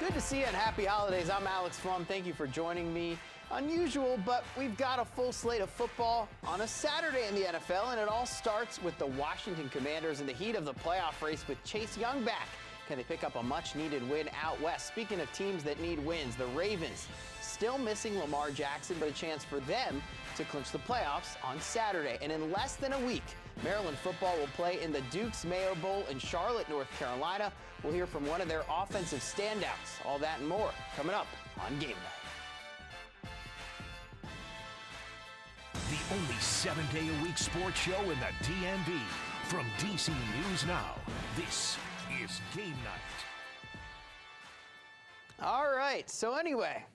Good to see you and happy holidays. I'm Alex Flum. Thank you for joining me. Unusual, but we've got a full slate of football on a Saturday in the NFL, and it all starts with the Washington Commanders in the heat of the playoff race with Chase Young back. Can they pick up a much-needed win out west? Speaking of teams that need wins, the Ravens still missing Lamar Jackson, but a chance for them to clinch the playoffs on Saturday. And in less than a week, Maryland football will play in the Duke's Mayo Bowl in Charlotte, North Carolina. We'll hear from one of their offensive standouts. All that and more coming up on Game Night. The only 7-day-a-week sports show in the DMV. From DC News Now, this is Game Night. All right, so anyway,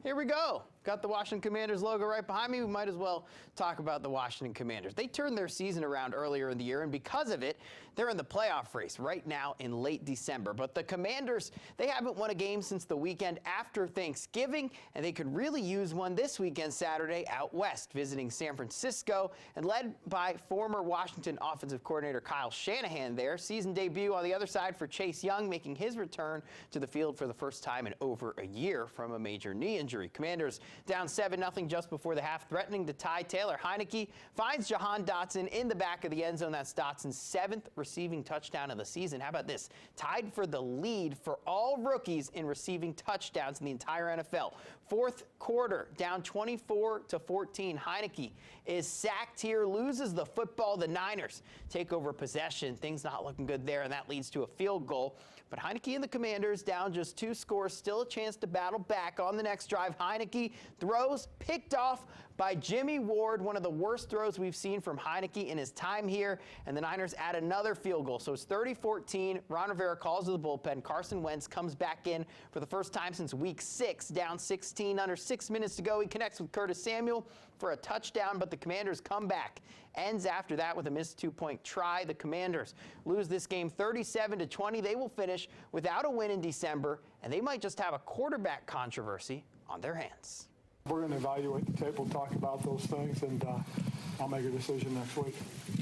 here we go. Got the Washington Commanders logo right behind me. We might as well talk about the Washington Commanders. They turned their season around earlier in the year, and because of it, they're in the playoff race right now in late December. But the Commanders, they haven't won a game since the weekend after Thanksgiving, and they could really use one this weekend, Saturday, out west, visiting San Francisco, and led by former Washington offensive coordinator Kyle Shanahan there. Season debut on the other side for Chase Young, making his return to the field for the first time in over a year from a major knee injury. Commanders down 7-0 just before the half, threatening to tie. Taylor Heinicke finds Jahan Dotson in the back of the end zone. That's Dotson's 7th receiving touchdown of the season. How about this? Tied for the lead for all rookies in receiving touchdowns in the entire NFL. Fourth quarter, down 24-14. Heinicke is sacked here, loses the football. The Niners take over possession. Things not looking good there, and that leads to a field goal. But Heinicke and the Commanders down just 2 scores, still a chance to battle back on the next drive. Heinicke throws, picked off by Jimmy Ward, one of the worst throws we've seen from Heinicke in his time here, and the Niners add another field goal. So it's 30-14. Ron Rivera calls to the bullpen. Carson Wentz comes back in for the first time since week 6, down 16, under 6 minutes to go. He connects with Curtis Samuel for a touchdown, but the Commanders come back. Ends after that with a missed 2-point try. The Commanders lose this game 37-20. They will finish without a win in December, and they might just have a quarterback controversy on their hands. We're going to evaluate the tape. We'll talk about those things, and I'll make a decision next week.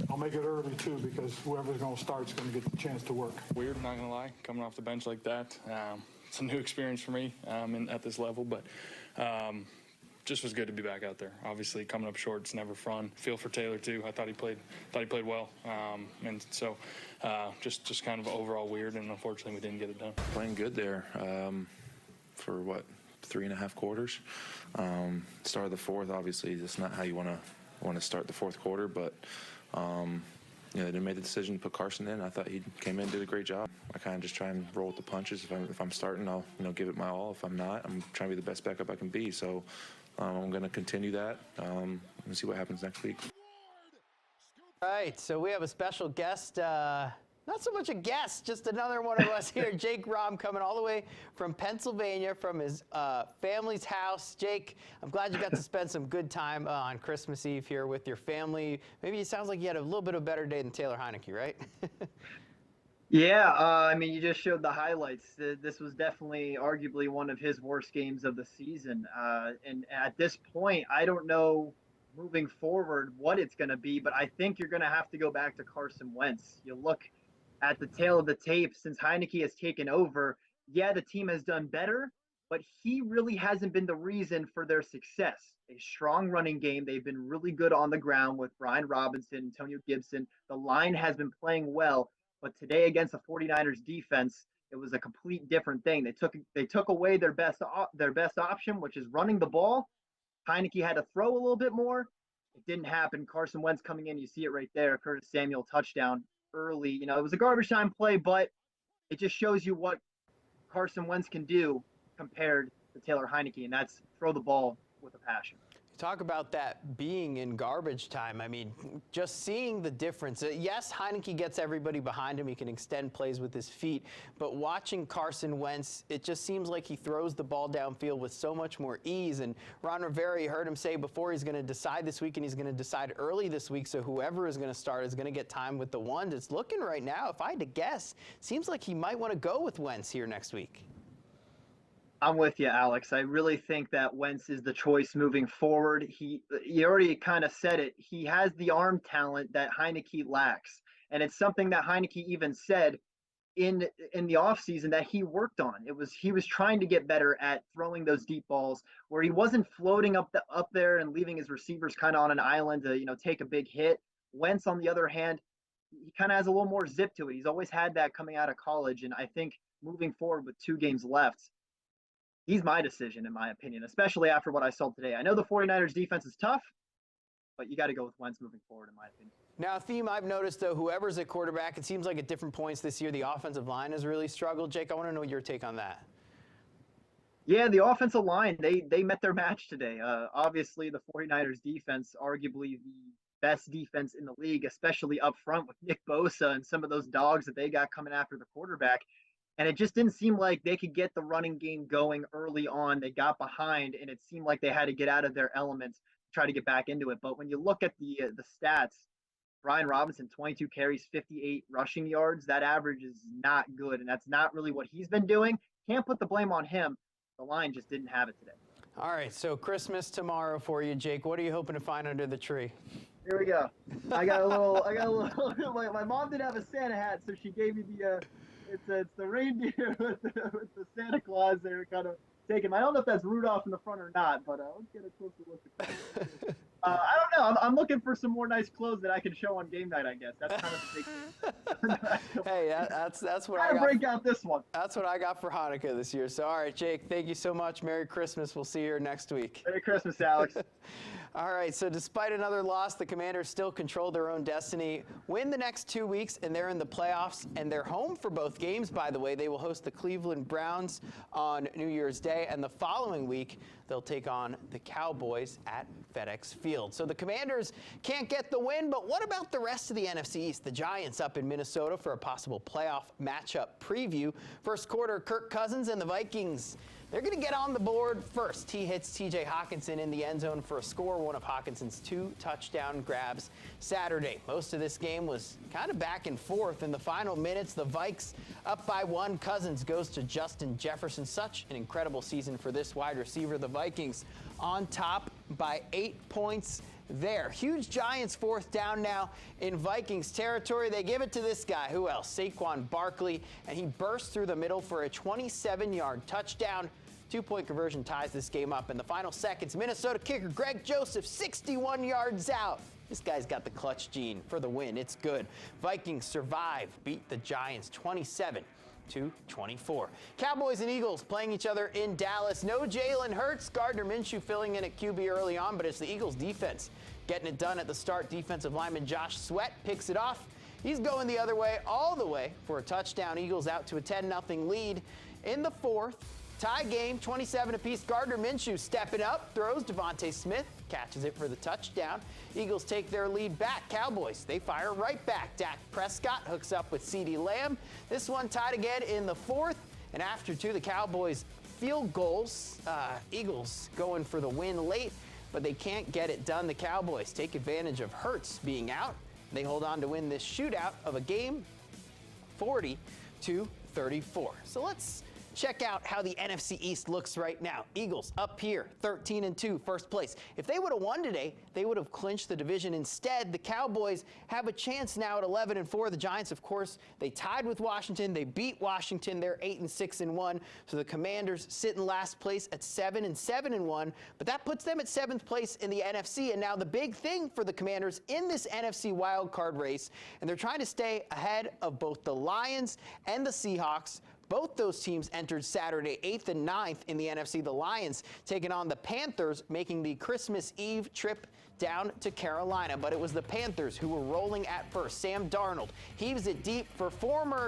I'll make it early, too, because whoever's going to start is going to get the chance to work. Weird, not going to lie, coming off the bench like that. It's a new experience for me at this level, but just was good to be back out there. Obviously, coming up short, it's never fun. Feel for Taylor, too. I thought he played well, and so just kind of overall weird, and unfortunately, we didn't get it done. Playing good there for, 3.5 quarters. Start of the fourth, obviously, that's not how you want to start the fourth quarter, but they made the decision to put Carson in. I thought he came in and did a great job. I kind of just try and roll with the punches. If I'm starting, I'll give it my all. If I'm not, I'm trying to be the best backup I can be. So I'm going to continue that and see what happens next week. All right, so we have a special guest. Not so much a guest, just another one of us here. Jake Rom coming all the way from Pennsylvania, from his family's house. Jake, I'm glad you got to spend some good time on Christmas Eve here with your family. Maybe it sounds like you had a little bit of a better day than Taylor Heinicke, right? Yeah, you just showed the highlights. This was definitely arguably one of his worst games of the season. And at this point, I don't know moving forward what it's going to be, but I think you're going to have to go back to Carson Wentz. You look at the tail of the tape since Heinicke has taken over. Yeah, the team has done better, but he really hasn't been the reason for their success. A strong running game. They've been really good on the ground with Brian Robinson, Antonio Gibson. The line has been playing well, but today against the 49ers defense, it was a complete different thing. They took away their best option, which is running the ball. Heinicke had to throw a little bit more. It didn't happen. Carson Wentz coming in, you see it right there. Curtis Samuel touchdown early. It was a garbage time play, but it just shows you what Carson Wentz can do compared to Taylor Heinicke, and that's throw the ball with a passion. Talk about that being in garbage time. I mean, just seeing the difference. Yes, Heinicke gets everybody behind him. He can extend plays with his feet. But watching Carson Wentz, it just seems like he throws the ball downfield with so much more ease. And Ron Rivera, you heard him say before, he's going to decide this week, and he's going to decide early this week. So whoever is going to start is going to get time with the ones. It's looking right now, if I had to guess, seems like he might want to go with Wentz here next week. I'm with you, Alex. I really think that Wentz is the choice moving forward. You already kind of said it. He has the arm talent that Heinicke lacks. And it's something that Heinicke even said in the offseason that he worked on. He was trying to get better at throwing those deep balls where he wasn't floating up there and leaving his receivers kind of on an island to, take a big hit. Wentz, on the other hand, he kind of has a little more zip to it. He's always had that coming out of college, and I think moving forward with 2 games left, he's my decision, in my opinion, especially after what I saw today. I know the 49ers defense is tough, but you got to go with Wentz moving forward, in my opinion. Now, a theme I've noticed, though, whoever's at quarterback, it seems like at different points this year, the offensive line has really struggled. Jake, I want to know your take on that. Yeah, the offensive line, they met their match today. Obviously, the 49ers defense, arguably the best defense in the league, especially up front with Nick Bosa and some of those dogs that they got coming after the quarterback. And it just didn't seem like they could get the running game going early on. They got behind, and it seemed like they had to get out of their elements to try to get back into it. But when you look at the stats, Brian Robinson, 22 carries, 58 rushing yards. That average is not good, and that's not really what he's been doing. Can't put the blame on him. The line just didn't have it today. All right, so Christmas tomorrow for you, Jake. What are you hoping to find under the tree? Here we go. I got a little. My mom didn't have a Santa hat, so she gave me the. It's the reindeer with the Santa Claus. They're kind of taking. I don't know if that's Rudolph in the front or not, but let's get a closer look at that. I don't know. I'm looking for some more nice clothes that I can show on game night, I guess. That's kind of the big thing. Hey, that's what I got. Break out this one. That's what I got for Hanukkah this year. So, all right, Jake, thank you so much. Merry Christmas. We'll see you here next week. Merry Christmas, Alex. All right, so despite another loss, the Commanders still control their own destiny. Win the next 2 weeks, and they're in the playoffs, and they're home for both games, by the way. They will host the Cleveland Browns on New Year's Day, and the following week, they'll take on the Cowboys at FedEx Field. So the Commanders can't get the win, but what about the rest of the NFC East? The Giants up in Minnesota for a possible playoff matchup preview. First quarter, Kirk Cousins and the Vikings. They're going to get on the board first. He hits T.J. Hockenson in the end zone for a score, one of Hawkinson's 2 touchdown grabs Saturday. Most of this game was kind of back and forth. In the final minutes, the Vikes up by 1. Cousins goes to Justin Jefferson. Such an incredible season for this wide receiver. The Vikings on top by 8 points there. Huge Giants 4th down now in Vikings territory. They give it to this guy. Who else? Saquon Barkley, and he bursts through the middle for a 27-yard touchdown. 2-point conversion ties this game up in the final seconds. Minnesota kicker Greg Joseph, 61 yards out. This guy's got the clutch gene for the win. It's good. Vikings survive, beat the Giants 27-24. Cowboys and Eagles playing each other in Dallas. No Jalen Hurts. Gardner Minshew filling in at QB early on, but it's the Eagles defense getting it done at the start. Defensive lineman Josh Sweat picks it off. He's going the other way, all the way for a touchdown. Eagles out to a 10-0 lead in the 4th. Tie game, 27 apiece. Gardner Minshew stepping up, throws. Devontae Smith catches it for the touchdown. Eagles take their lead back. Cowboys, they fire right back. Dak Prescott hooks up with CeeDee Lamb. This one tied again in the 4th. And after 2, the Cowboys field goals. Eagles going for the win late, but they can't get it done. The Cowboys take advantage of Hurts being out. They hold on to win this shootout of a game, 40-34. So let's check out how the NFC East looks right now. Eagles up here, 13-2, first place. If they would have won today, they would have clinched the division. Instead, the Cowboys have a chance now at 11-4. The Giants, of course, they tied with Washington. They beat Washington. They're 8-6-1. So the Commanders sit in last place at 7-7-1. But that puts them at 7th place in the NFC. And now the big thing for the Commanders in this NFC wildcard race, and they're trying to stay ahead of both the Lions and the Seahawks. Both those teams entered Saturday 8th and 9th in the NFC. The Lions taking on the Panthers, making the Christmas Eve trip down to Carolina. But it was the Panthers who were rolling at first. Sam Darnold heaves it deep for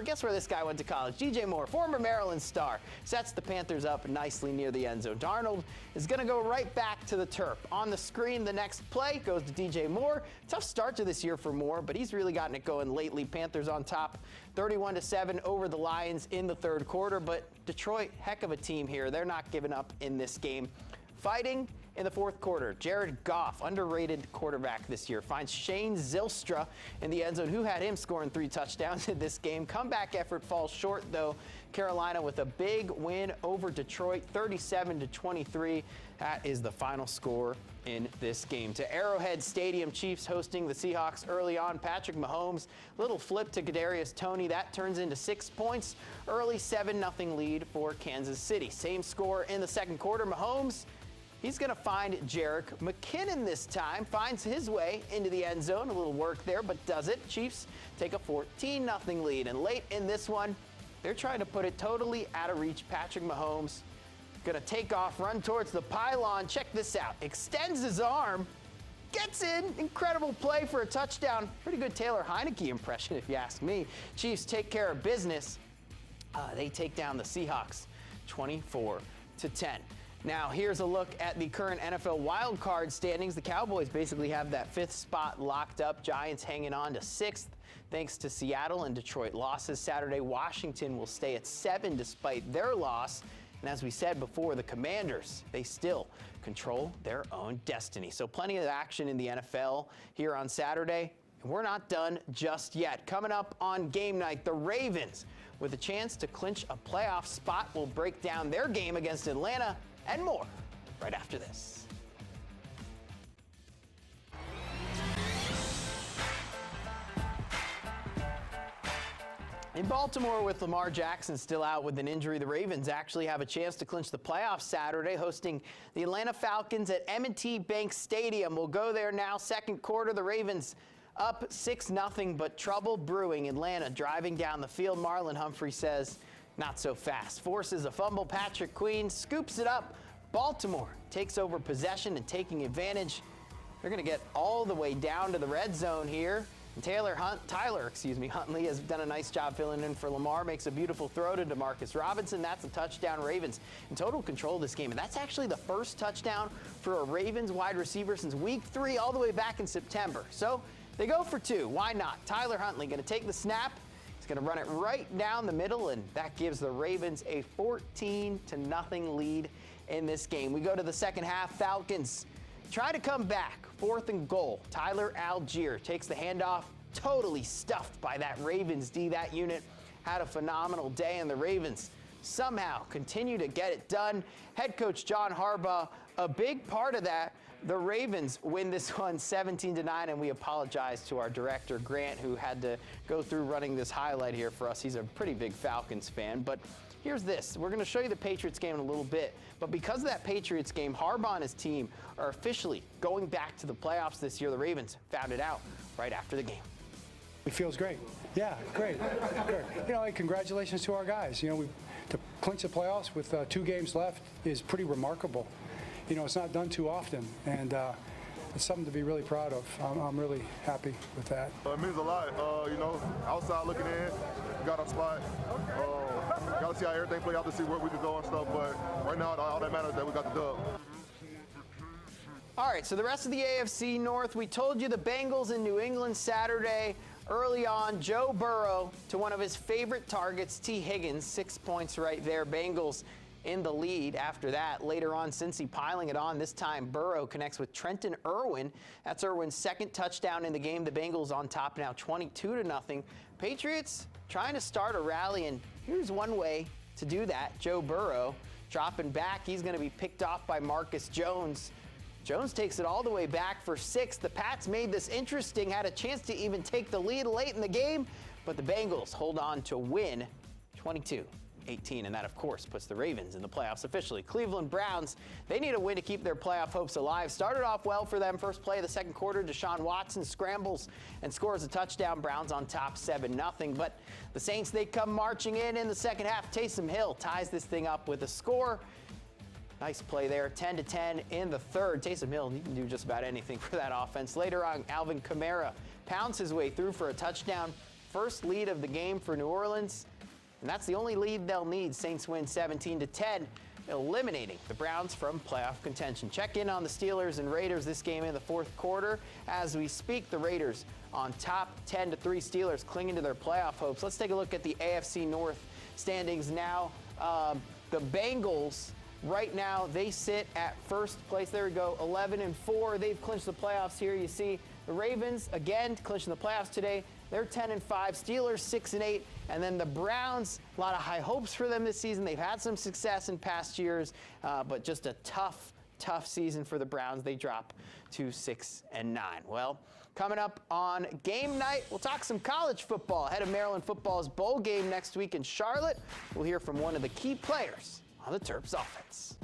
guess where this guy went to college? DJ Moore, former Maryland star, sets the Panthers up nicely near the end zone. Darnold is going to go right back to the turf. On the screen, the next play goes to DJ Moore. Tough start to this year for Moore, but he's really gotten it going lately. Panthers on top, 31-7 over the Lions in the 3rd quarter. But Detroit, heck of a team here. They're not giving up in this game. Fighting in the fourth quarter. Jared Goff, underrated quarterback this year, finds Shane Zylstra in the end zone, who had him scoring 3 touchdowns in this game. Comeback effort falls short, though. Carolina with a big win over Detroit, 37-23. That is the final score in this game. To Arrowhead Stadium, Chiefs hosting the Seahawks early on. Patrick Mahomes, little flip to Kadarius Toney. That turns into 6 points. Early 7-0 lead for Kansas City. Same score in the second quarter. Mahomes, he's going to find Jerick McKinnon this time. Finds his way into the end zone. A little work there, but does it. Chiefs take a 14-0 lead. And late in this one, they're trying to put it totally out of reach. Patrick Mahomes going to take off, run towards the pylon. Check this out. Extends his arm, gets in. Incredible play for a touchdown. Pretty good Taylor Heineke impression, if you ask me. Chiefs take care of business. They take down the Seahawks 24-10. Now, here's a look at the current NFL wildcard standings. The Cowboys basically have that 5th spot locked up. Giants hanging on to 6th. Thanks to Seattle and Detroit losses Saturday. Washington will stay at 7 despite their loss. And as we said before, the Commanders, they still control their own destiny. So plenty of action in the NFL here on Saturday. And we're not done just yet. Coming up on game night, the Ravens, with a chance to clinch a playoff spot, will break down their game against Atlanta and more right after this. In Baltimore, with Lamar Jackson still out with an injury, the Ravens actually have a chance to clinch the playoffs Saturday, hosting the Atlanta Falcons at M&T Bank Stadium. We'll go there now. Second quarter, the Ravens up 6-0, but trouble brewing. Atlanta driving down the field. Marlon Humphrey says, not so fast. Forces a fumble. Patrick Queen scoops it up. Baltimore takes over possession and taking advantage. They're going to get all the way down to the red zone here. Tyler Huntley has done a nice job filling in for Lamar, makes a beautiful throw to Demarcus Robinson. That's a touchdown. Ravens in total control of this game, and that's actually the first touchdown for a Ravens wide receiver since week 3 all the way back in September. So they go for 2. Why not? Tyler Huntley going to take the snap. He's going to run it right down the middle, and that gives the Ravens a 14-0 lead in this game. We go to the second half. Falcons try to come back. 4th and goal. Tyler Algier takes the handoff, totally stuffed by that Ravens D. That unit had a phenomenal day, and the Ravens somehow continue to get it done. Head coach John Harbaugh, a big part of that. The Ravens win this one 17-9, and we apologize to our director, Grant, who had to go through running this highlight here for us. He's a pretty big Falcons fan, but here's this. We're going to show you the Patriots game in a little bit, but because of that Patriots game, Harbaugh and his team are officially going back to the playoffs this year. The Ravens found it out right after the game. It feels great. Yeah, great. Great. Congratulations to our guys. To clinch the playoffs with 2 games left is pretty remarkable. It's not done too often, and it's something to be really proud of. I'm really happy with that. It means a lot. Outside looking in, we got our spot. Got to see how everything play out to see where we can go and stuff. But right now, all that matters is that we got the dub. All right, so the rest of the AFC North, we told you the Bengals in New England Saturday. Early on, Joe Burrow to one of his favorite targets, T. Higgins, 6 points right there. Bengals in the lead after that. Later on, Cincy piling it on. This time, Burrow connects with Trenton Irwin. That's Irwin's 2nd touchdown in the game. The Bengals on top now 22-0. Patriots trying to start a rally, and here's one way to do that. Joe Burrow dropping back. He's going to be picked off by Marcus Jones. Jones takes it all the way back for 6. The Pats made this interesting, had a chance to even take the lead late in the game, but the Bengals hold on to win 22-18, and that, of course, puts the Ravens in the playoffs officially. Cleveland Browns, they need a win to keep their playoff hopes alive. Started off well for them. First play of the second quarter, Deshaun Watson scrambles and scores a touchdown. Browns on top 7-0, but the Saints, they come marching in the second half. Taysom Hill ties this thing up with a score. Nice play there, 10-10 in the third. Taysom Hill, he can do just about anything for that offense. Later on, Alvin Kamara pounds his way through for a touchdown. First lead of the game for New Orleans, and that's the only lead they'll need. Saints win 17-10, eliminating the Browns from playoff contention. Check in on the Steelers and Raiders this game in the fourth quarter. As we speak, the Raiders on top 10-3. Steelers clinging to their playoff hopes. Let's take a look at the AFC North standings now. The Bengals Right now, they sit at first place. There we go, 11-4. They've clinched the playoffs here. You see the Ravens, again, clinching the playoffs today. They're 10-5. Steelers 6-8. And then the Browns, a lot of high hopes for them this season. They've had some success in past years, but just a tough season for the Browns. They drop to 6-9. Well, coming up on game night, we'll talk some college football. Ahead of Maryland football's bowl game next week in Charlotte, we'll hear from one of the key players on the Terps offense.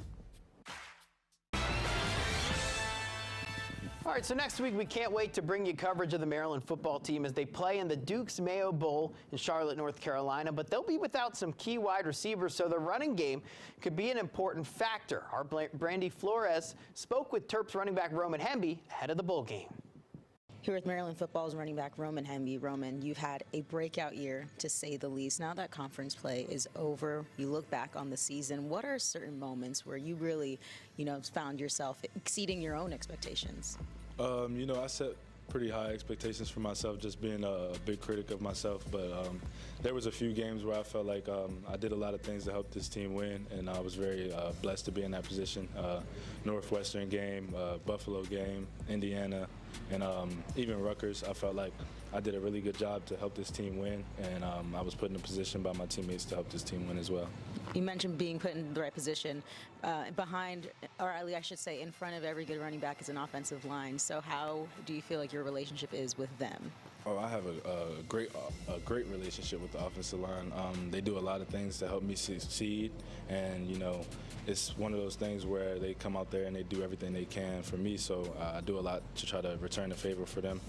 All right, so next week we can't wait to bring you coverage of the Maryland football team as they play in the Duke's Mayo Bowl in Charlotte, North Carolina, but they'll be without some key wide receivers, so the running game could be an important factor. Our Brandy Flores spoke with Terps running back Roman Hemby ahead of the bowl game. Here with Maryland football's running back Roman Hemby. Roman, you've had a breakout year, to say the least. Now that conference play is over, you look back on the season. What are certain moments where you really, found yourself exceeding your own expectations? I set pretty high expectations for myself, just being a big critic of myself. But there was a few games where I felt like I did a lot of things to help this team win, and I was very blessed to be in that position. Northwestern game, Buffalo game, Indiana, and even Rutgers. I felt like I did a really good job to help this team win, and I was put in a position by my teammates to help this team win as well. You mentioned being put in the right position behind, or at least I should say in front of every good running back is an offensive line. So how do you feel like your relationship is with them? Oh, I have a great relationship with the offensive line. They do a lot of things to help me succeed, and it's one of those things where they come out there and they do everything they can for me. So I do a lot to try to return the favor for them.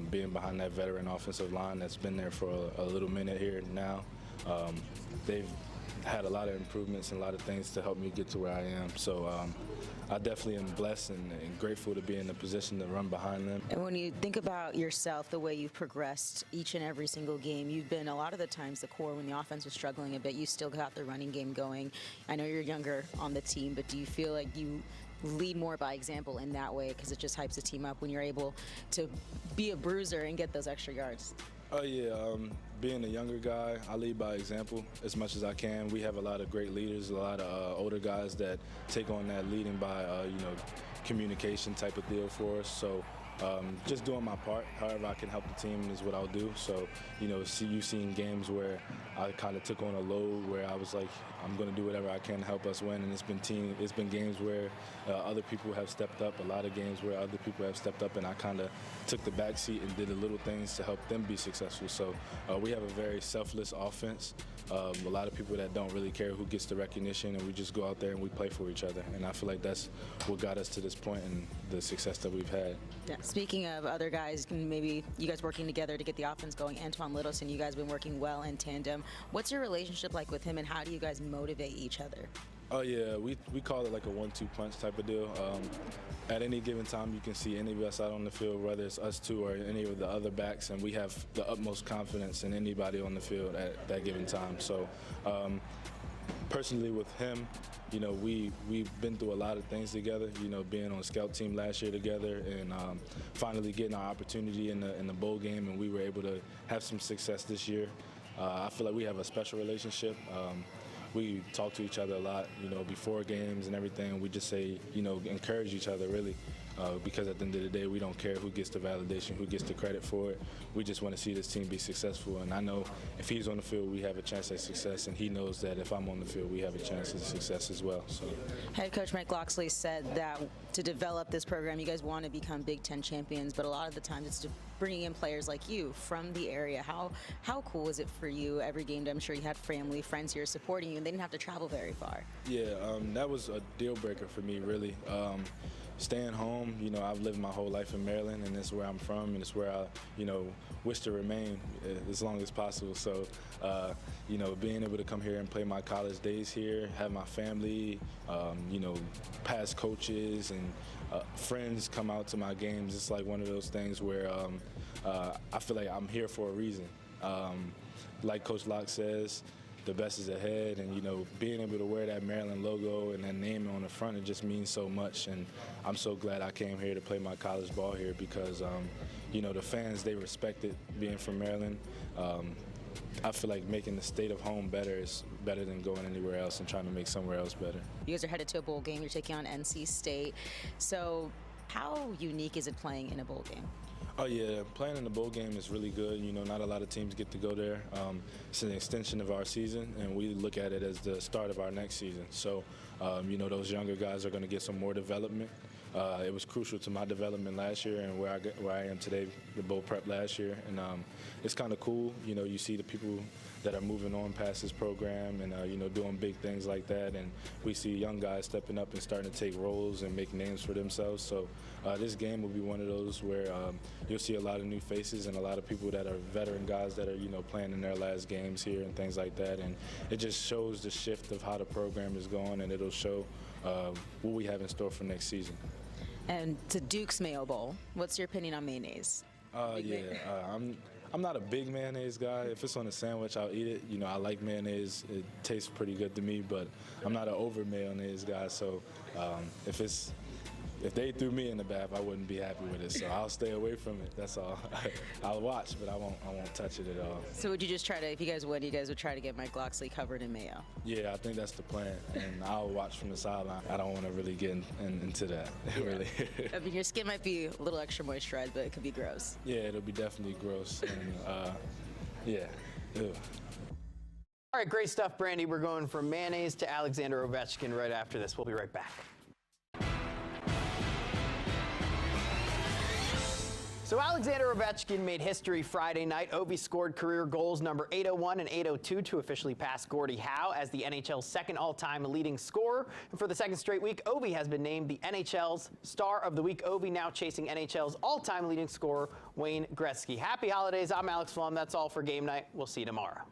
Being behind that veteran offensive line that's been there for a little minute here now, they've had a lot of improvements and a lot of things to help me get to where I am. So I definitely am blessed and grateful to be in the position to run behind them. And when you think about yourself, the way you've progressed each and every single game, you've been a lot of the times the core when the offense was struggling a bit, you still got the running game going. I know you're younger on the team, but do you feel like you lead more by example in that way because it just hypes the team up when you're able to be a bruiser and get those extra yards? Oh yeah, being a younger guy, I lead by example as much as I can. We have a lot of great leaders, a lot of older guys that take on that leading by communication type of deal for us. So just doing my part, however I can help the team is what I'll do. So you've seen games where I kind of took on a load where I was like, I'm going to do whatever I can to help us win. And it's been games where other people have stepped up, a lot of games where other people have stepped up, and I kind of took the back seat and did the little things to help them be successful. So we have a very selfless offense. A lot of people that don't really care who gets the recognition, and we just go out there and we play for each other. And I feel like that's what got us to this point and the success that we've had. Yeah. Speaking of other guys, maybe you guys working together to get the offense going, Antoine Littleson, you guys have been working well in tandem. What's your relationship like with him, and how do you guys motivate each other? Oh yeah, we call it like a 1-2 punch type of deal. At any given time, you can see any of us out on the field, whether it's us two or any of the other backs, and we have the utmost confidence in anybody on the field at that given time. So personally with him, we've been through a lot of things together, being on the scout team last year together and finally getting our opportunity in the bowl game, and we were able to have some success this year. I feel like we have a special relationship. We talk to each other a lot, before games and everything. We just say, encourage each other really, because at the end of the day, we don't care who gets the validation, who gets the credit for it. We just want to see this team be successful. And I know if he's on the field, we have a chance at success, and he knows that if I'm on the field, we have a chance at success as well. So, Head coach Mike Locksley said that to develop this program, you guys want to become Big Ten champions, but a lot of the times it's bringing in players like you from the area. How cool is it for you every game? I'm sure you had family, friends here supporting you, and they didn't have to travel very far. Yeah, that was a deal breaker for me, really. Staying home, I've lived my whole life in Maryland, and it's where I'm from, and it's where I, wish to remain as long as possible. So, being able to come here and play my college days here, have my family, past coaches and friends come out to my games, it's like one of those things where I feel like I'm here for a reason. Like Coach Locke says, the best is ahead, and being able to wear that Maryland logo and that name on the front, it just means so much. And I'm so glad I came here to play my college ball here because the fans, they respect it being from Maryland. I feel like making the state of home better is better than going anywhere else and trying to make somewhere else better. You guys are headed to a bowl game. You're taking on NC State. So how unique is it playing in a bowl game? Oh yeah, playing in the bowl game is really good. You know, not a lot of teams get to go there. It's an extension of our season, and we look at it as the start of our next season. So, you know, those younger guys are going to get some more development. It was crucial to my development last year and where I am today, the bowl prep last year. And it's kind of cool. You know, you see the people that are moving on past this program and, you know, doing big things like that. And we see young guys stepping up and starting to take roles and make names for themselves. So this game will be one of those where you'll see a lot of new faces and a lot of people that are veteran guys that are, you know, playing in their last games here and things like that. And it just shows the shift of how the program is going, and it'll show what we have in store for next season. And to Duke's Mayo Bowl, what's your opinion on mayonnaise? I'm not a big mayonnaise guy. If it's on a sandwich, I'll eat it. You know, I like mayonnaise. It tastes pretty good to me, but I'm not an over mayonnaise guy. So if they threw me in the bath, I wouldn't be happy with it. So I'll stay away from it. That's all. I'll watch, but I won't touch it at all. So would you just try to, if you guys win, you guys would try to get Mike Locksley covered in mayo? Yeah, I think that's the plan, and I'll watch from the sideline. I don't want to really get into that, really. I mean, your skin might be a little extra moisturized, but it could be gross. Yeah, it'll be definitely gross, and yeah, ew. All right, great stuff, Brandy. We're going from mayonnaise to Alexander Ovechkin right after this. We'll be right back. So Alexander Ovechkin made history Friday night. Ovi scored career goals number 801 and 802 to officially pass Gordie Howe as the NHL's second all-time leading scorer. And for the second straight week, Ovi has been named the NHL's Star of the Week. Ovi now chasing NHL's all-time leading scorer, Wayne Gretzky. Happy holidays. I'm Alex Flum. That's all for Game Night. We'll see you tomorrow.